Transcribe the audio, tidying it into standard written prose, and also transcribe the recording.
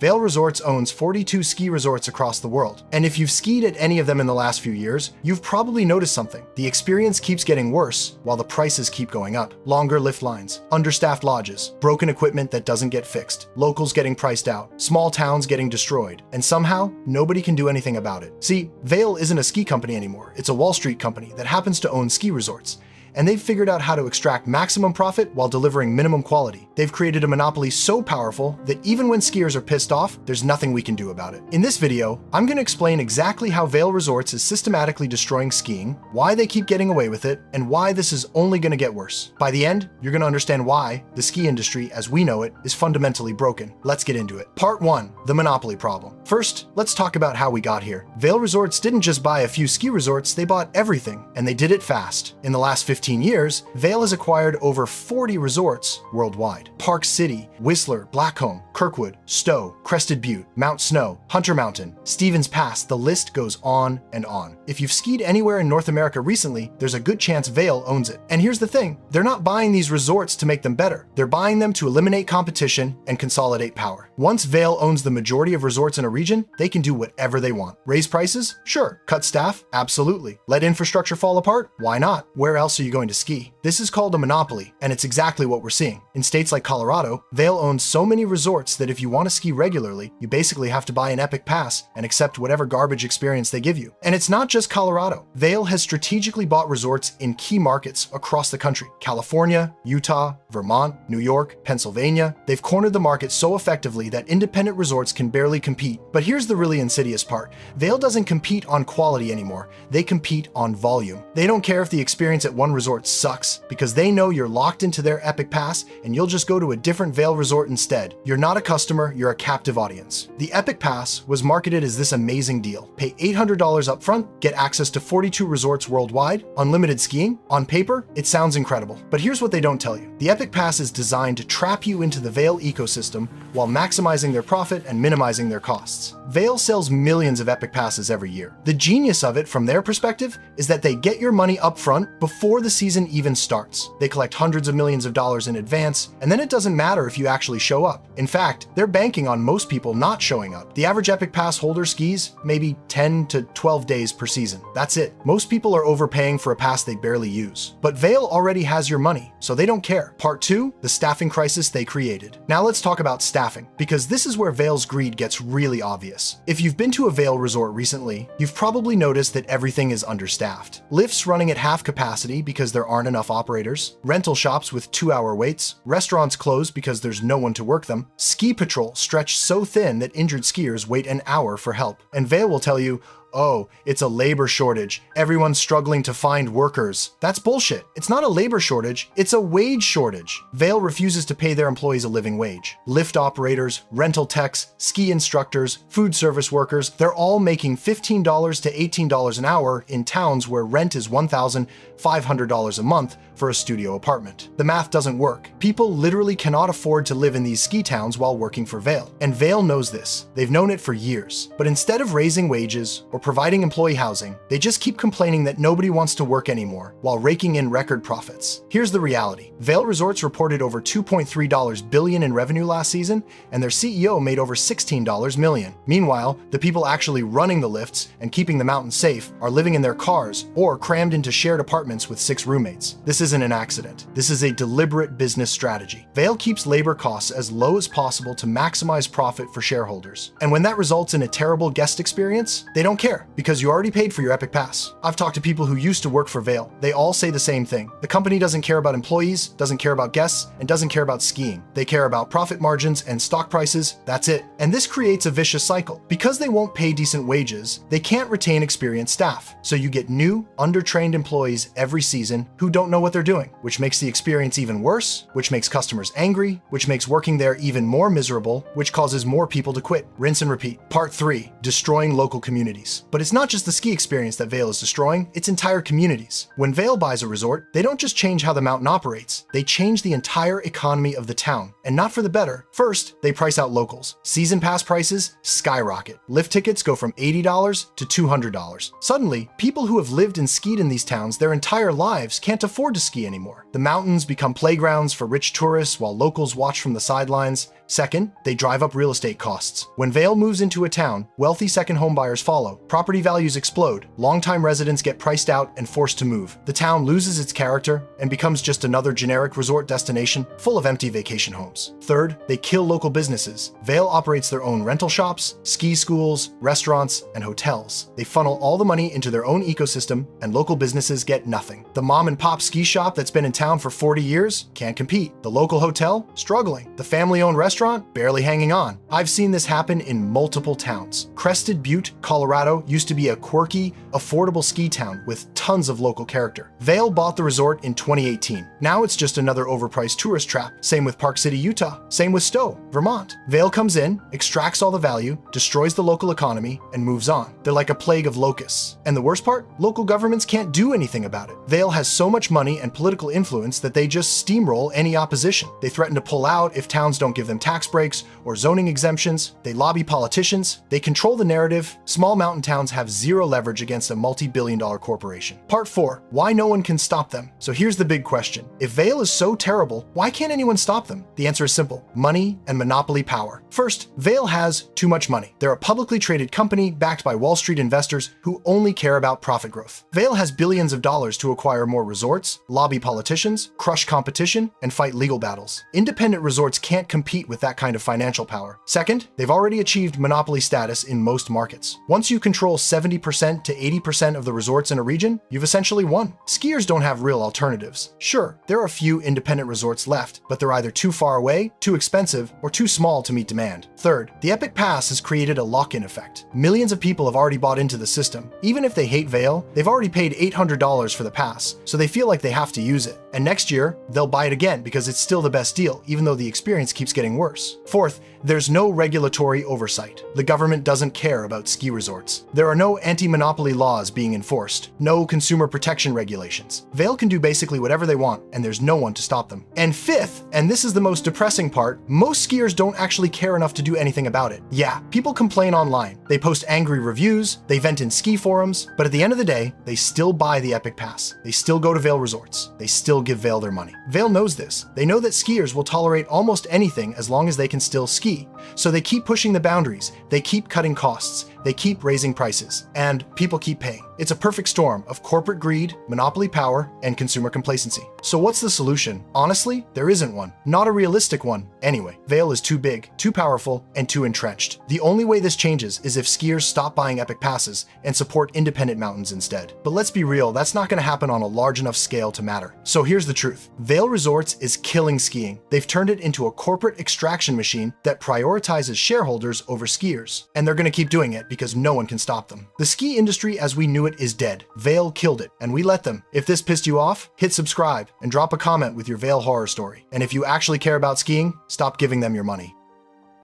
Vail Resorts owns 42 ski resorts across the world. And if you've skied at any of them in the last few years, you've probably noticed something. The experience keeps getting worse while the prices keep going up. Longer lift lines, understaffed lodges, broken equipment that doesn't get fixed, locals getting priced out, small towns getting destroyed, and somehow nobody can do anything about it. See, Vail isn't a ski company anymore. It's a Wall Street company that happens to own ski resorts. And they've figured out how to extract maximum profit while delivering minimum quality. They've created a monopoly so powerful that even when skiers are pissed off, there's nothing we can do about it. In this video, I'm going to explain exactly how Vail Resorts is systematically destroying skiing, why they keep getting away with it, and why this is only going to get worse. By the end, you're going to understand why the ski industry, as we know it, is fundamentally broken. Let's get into it. Part 1, the monopoly problem. First, let's talk about how we got here. Vail Resorts didn't just buy a few ski resorts, they bought everything, and they did it fast. In the last 15 years, Vail has acquired over 40 resorts worldwide. Park City, Whistler, Blackcomb, Kirkwood, Stowe, Crested Butte, Mount Snow, Hunter Mountain, Stevens Pass, the list goes on and on. If you've skied anywhere in North America recently, there's a good chance Vail owns it. And here's the thing, they're not buying these resorts to make them better. They're buying them to eliminate competition and consolidate power. Once Vail owns the majority of resorts in a region, they can do whatever they want. Raise prices? Sure. Cut staff? Absolutely. Let infrastructure fall apart? Why not? Where else are you going to ski? This is called a monopoly, and it's exactly what we're seeing. In states like Colorado, Vail owns so many resorts that if you want to ski regularly, you basically have to buy an Epic Pass and accept whatever garbage experience they give you. And it's not just Colorado. Vail has strategically bought resorts in key markets across the country. California, Utah, Vermont, New York, Pennsylvania. They've cornered the market so effectively that independent resorts can barely compete. But here's the really insidious part. Vail doesn't compete on quality anymore. They compete on volume. They don't care if the experience at one resort sucks, because they know you're locked into their Epic Pass and you'll just go to a different Vail resort instead. You're not a customer, you're a captive audience. The Epic Pass was marketed as this amazing deal. Pay $800 up front, get access to 42 resorts worldwide, unlimited skiing. On paper, it sounds incredible. But here's what they don't tell you. The Epic Pass is designed to trap you into the Vail ecosystem while maximizing their profit and minimizing their costs. Vail sells millions of Epic Passes every year. The genius of it from their perspective is that they get your money up front before the season even starts. They collect hundreds of millions of dollars in advance, and then it doesn't matter if you actually show up. In fact, they're banking on most people not showing up. The average Epic Pass holder skis maybe 10 to 12 days per season. That's it. Most people are overpaying for a pass they barely use. But Vail already has your money, so they don't care. Part 2, the staffing crisis they created. Now let's talk about staffing, because this is where Vail's greed gets really obvious. If you've been to a Vail resort recently, you've probably noticed that everything is understaffed. Lifts running at half capacity because there aren't enough operators, rental shops with 2-hour waits, restaurants closed because there's no one to work them, ski patrol stretched so thin that injured skiers wait an hour for help. And Vail will tell you, oh, it's a labor shortage. Everyone's struggling to find workers. That's bullshit. It's not a labor shortage, it's a wage shortage. Vail refuses to pay their employees a living wage. Lift operators, rental techs, ski instructors, food service workers, they're all making $15 to $18 an hour in towns where rent is $1,500 a month for a studio apartment. The math doesn't work. People literally cannot afford to live in these ski towns while working for Vail. And Vail knows this. They've known it for years. But instead of raising wages or providing employee housing, they just keep complaining that nobody wants to work anymore while raking in record profits. Here's the reality. Vail Resorts reported over $2.3 billion in revenue last season, and their CEO made over $16 million. Meanwhile, the people actually running the lifts and keeping the mountain safe are living in their cars or crammed into shared apartments with 6 roommates. This isn't an accident. This is a deliberate business strategy. Vail keeps labor costs as low as possible to maximize profit for shareholders. And when that results in a terrible guest experience, they don't care, because you already paid for your Epic Pass. I've talked to people who used to work for Vail. They all say the same thing. The company doesn't care about employees, doesn't care about guests, and doesn't care about skiing. They care about profit margins and stock prices. That's it. And this creates a vicious cycle. Because they won't pay decent wages, they can't retain experienced staff. So you get new, undertrained employees every season who don't know what they're doing, which makes the experience even worse, which makes customers angry, which makes working there even more miserable, which causes more people to quit. Rinse and repeat. Part 3, destroying local communities. price. But it's not just the ski experience that Vail is destroying, it's entire communities. When Vail buys a resort, they don't just change how the mountain operates, they change the entire economy of the town. And not for the better. First, they price out locals. Season pass prices skyrocket. Lift tickets go from $80 to $200. Suddenly, people who have lived and skied in these towns their entire lives can't afford to ski anymore. The mountains become playgrounds for rich tourists while locals watch from the sidelines. Second, they drive up real estate costs. When Vail moves into a town, wealthy second home buyers follow. Property values explode. Longtime residents get priced out and forced to move. The town loses its character and becomes just another generic resort destination full of empty vacation homes. Third, they kill local businesses. Vail operates their own rental shops, ski schools, restaurants, and hotels. They funnel all the money into their own ecosystem, and local businesses get nothing. The mom and pop ski shop that's been in town for 40 years can't compete. The local hotel, struggling. The family-owned restaurant, barely hanging on. I've seen this happen in multiple towns. Crested Butte, Colorado used to be a quirky, affordable ski town with tons of local character. Vail bought the resort in 2018. Now it's just another overpriced tourist trap. Same with Park City, Utah. Same with Stowe, Vermont. Vail comes in, extracts all the value, destroys the local economy, and moves on. They're like a plague of locusts. And the worst part? Local governments can't do anything about it. Vail has so much money and political influence that they just steamroll any opposition. They threaten to pull out if towns don't give them tax breaks or zoning exemptions. They lobby politicians. They control the narrative. Small mountain towns have zero leverage against a multi-billion-dollar corporation. Part 4. Why no one can stop them. So here's the big question. If Vail is so terrible, why can't anyone stop them? The answer is simple. Money and monopoly power. First, Vail has too much money. They're a publicly traded company backed by Wall Street investors who only care about profit growth. Vail has billions of dollars to acquire more resorts, lobby politicians, crush competition, and fight legal battles. Independent resorts can't compete with that kind of financial power. Second, they've already achieved monopoly status in most markets. Once you control 70% to 80% of the resorts in a region, you've essentially won. Skiers don't have real alternatives. Sure, there are a few independent resorts left, but they're either too far away, too expensive, or too small to meet demand. Third, the Epic Pass has created a lock-in effect. Millions of people have already bought into the system. Even if they hate Vail, they've already paid $800 for the pass, so they feel like they have to use it. And next year, they'll buy it again because it's still the best deal, even though the experience keeps getting worse. Fourth, there's no regulatory oversight. The government doesn't care about ski resorts. There are no anti-monopoly laws being enforced, no consumer protection regulations. Vail can do basically whatever they want, and there's no one to stop them. And fifth, and this is the most depressing part, most skiers don't actually care enough to do anything about it. Yeah, people complain online, they post angry reviews, they vent in ski forums, but at the end of the day, they still buy the Epic Pass. They still go to Vail Resorts. They still give Vail their money. Vail knows this. They know that skiers will tolerate almost anything as long as they can still ski. So they keep pushing the boundaries, they keep cutting costs, they keep raising prices, and people keep paying. It's a perfect storm of corporate greed, monopoly power, and consumer complacency. So what's the solution? Honestly, there isn't one. Not a realistic one. Anyway, Vail is too big, too powerful, and too entrenched. The only way this changes is if skiers stop buying Epic Passes and support independent mountains instead. But let's be real, that's not going to happen on a large enough scale to matter. So here's the truth. Vail Resorts is killing skiing. They've turned it into a corporate extraction machine that prioritizes shareholders over skiers. And they're going to keep doing it because no one can stop them. The ski industry as we knew it is dead. Vail killed it, and we let them. If this pissed you off, hit subscribe and drop a comment with your Vail horror story. And if you actually care about skiing, stop giving them your money.